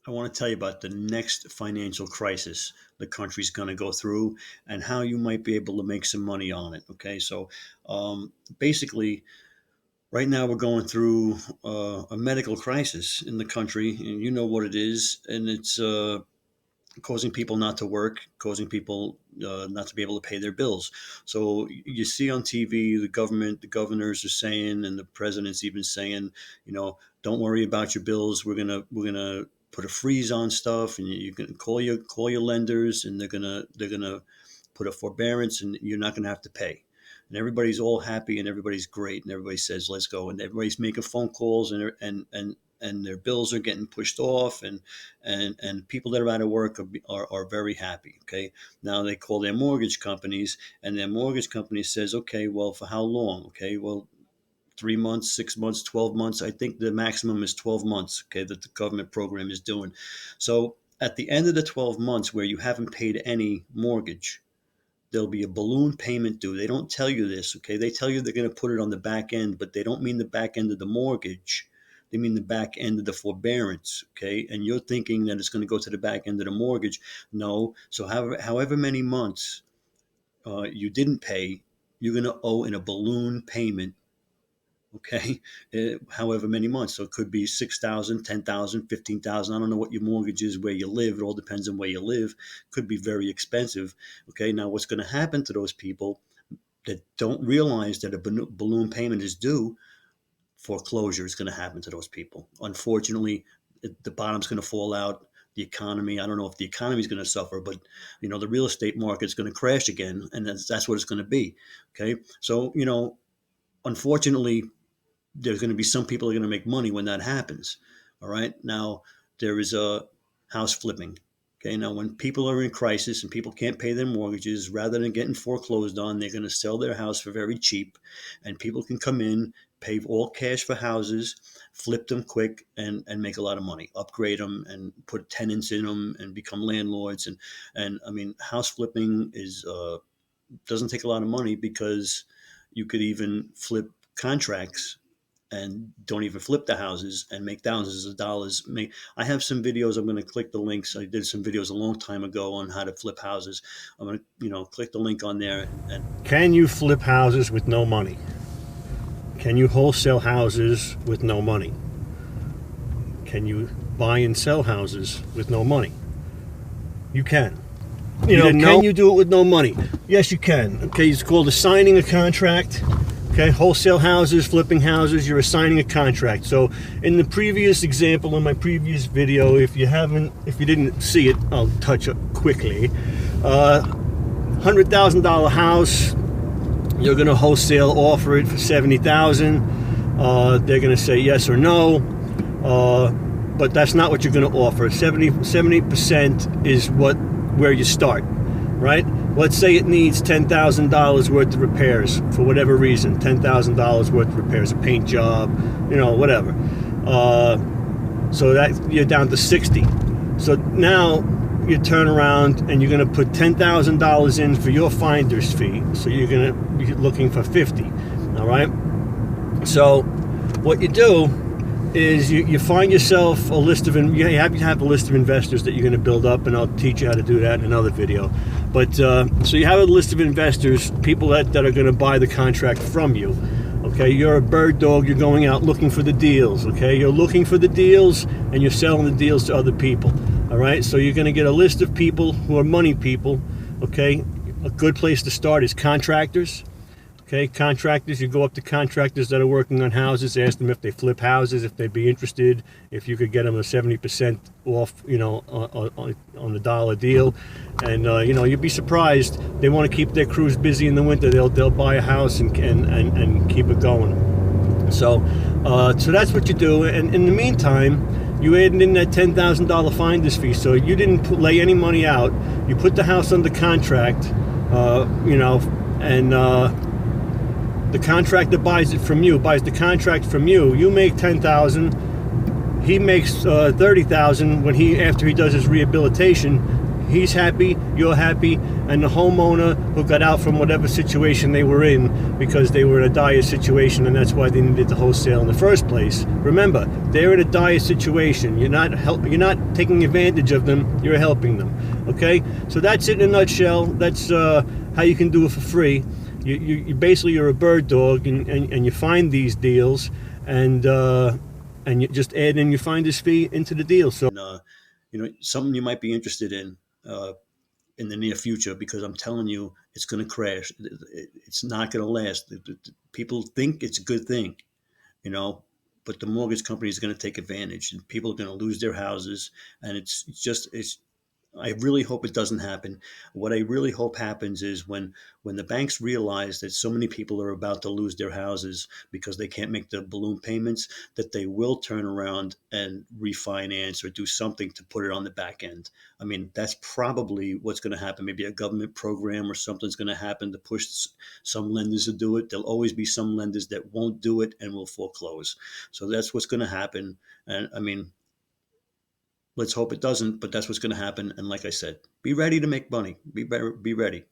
I want to tell you about the next financial crisis the country's going to go through and how you might be able to make some money on it. Okay, so basically, right now we're going through a medical crisis in the country, and you know what it is, and it's causing people not to work, causing people not to be able to pay their bills. So you see on TV, the government, the governors are saying, and the president's even saying, don't worry about your bills. We're gonna put a freeze on stuff, and you can call your lenders, and they're gonna put a forbearance, and you're not gonna have to pay. And everybody's all happy, and everybody's great, and everybody says, "Let's go," and everybody's making phone calls, and their bills are getting pushed off, and people that are out of work are very happy. Okay, now they call their mortgage companies, and their mortgage company says, okay, well, for how long? Okay, well, 3 months, 6 months, 12 months. I think the maximum is 12 months. Okay, that the government program is doing. So at the end of the 12 months where you haven't paid any mortgage, there'll be a balloon payment due. They don't tell you this, okay? They tell you they're going to put it on the back end, but they don't mean the back end of the mortgage. They mean the back end of the forbearance, okay? And you're thinking that it's going to go to the back end of the mortgage. No. So however many months you didn't pay, you're going to owe in a balloon payment, okay? However many months. So it could be 6,000, 10,000, 15,000. I don't know what your mortgage is where you live. It all depends on where you live. Could be very expensive. Okay, now what's going to happen to those people that don't realize that a balloon payment is due? Foreclosure is going to happen to those people. Unfortunately, the bottom's going to fall out. The economy, I don't know if the economy is going to suffer, but the real estate market is going to crash again, and that's what it's going to be. Okay, so unfortunately, there's going to be some people that are going to make money when that happens. All right. Now, there is a house flipping. Okay. Now, when people are in crisis and people can't pay their mortgages, rather than getting foreclosed on, they're going to sell their house for very cheap. And people can come in, pay all cash for houses, flip them quick, and make a lot of money, upgrade them and put tenants in them and become landlords. And I mean, house flipping doesn't take a lot of money, because you could even flip contracts and don't even flip the houses and make thousands of dollars. I have some videos. I'm going to click the links. I did some videos a long time ago on how to flip houses. I'm going to, click the link on there. And can you flip houses with no money? Can you wholesale houses with no money? Can you buy and sell houses with no money? You can. Can you do it with no money? Yes, you can. Okay, it's called assigning a contract. Okay, wholesale houses, flipping houses, you're assigning a contract. So in the previous example, in my previous video, if you didn't see it, I'll touch it quickly. $100,000 house, you're going to wholesale offer it for $70,000. They're going to say yes or no, but that's not what you're going to offer. 70% is where you start, right? Let's say it needs $10,000 worth of repairs for whatever reason. $10,000 worth of repairs, a paint job, whatever. So that you're down to 60. So now you turn around and you're going to put $10,000 in for your finder's fee. So you're going to be looking for 50. All right. So what you do is you find yourself a list of, you have a list of investors that you're going to build up, and I'll teach you how to do that in another video. But so you have a list of investors, people that are going to buy the contract from you. Okay, you're a bird dog, you're going out looking for the deals. Okay, you're looking for the deals and you're selling the deals to other people. All right, so you're going to get a list of people who are money people. Okay, a good place to start is contractors. Okay, contractors, you go up to contractors that are working on houses, ask them if they flip houses, if they'd be interested, if you could get them a 70% off, on the dollar deal. And, you'd be surprised. They want to keep their crews busy in the winter. They'll buy a house and keep it going. So that's what you do. And in the meantime, you added in that $10,000 finder's fee. So you didn't lay any money out. You put the house under contract, the contractor buys the contract from you. You make $10,000. He makes $30,000 after he does his rehabilitation. He's happy, you're happy, and the homeowner who got out from whatever situation they were in because they were in a dire situation, and that's why they needed the wholesale in the first place. Remember, they're in a dire situation. You're not taking advantage of them. You're helping them. Okay, so that's it in a nutshell. That's how you can do it for free. You basically, you're a bird dog, and you find these deals, and you just add in your finder's fee into the deal. So Something you might be interested uh, in the near future, because I'm telling you, it's going to crash. It's not going to last. People think it's a good thing, you know, but the mortgage company is going to take advantage, and people are going to lose their houses. And it's I really hope it doesn't happen. What I really hope happens is when the banks realize that so many people are about to lose their houses because they can't make the balloon payments, that they will turn around and refinance or do something to put it on the back end. I mean, that's probably what's going to happen. Maybe a government program or something's going to happen to push some lenders to do it. There'll always be some lenders that won't do it and will foreclose. So that's what's going to happen. And I mean, let's hope it doesn't, but that's what's going to happen. And like I said, be ready to make money. Be ready.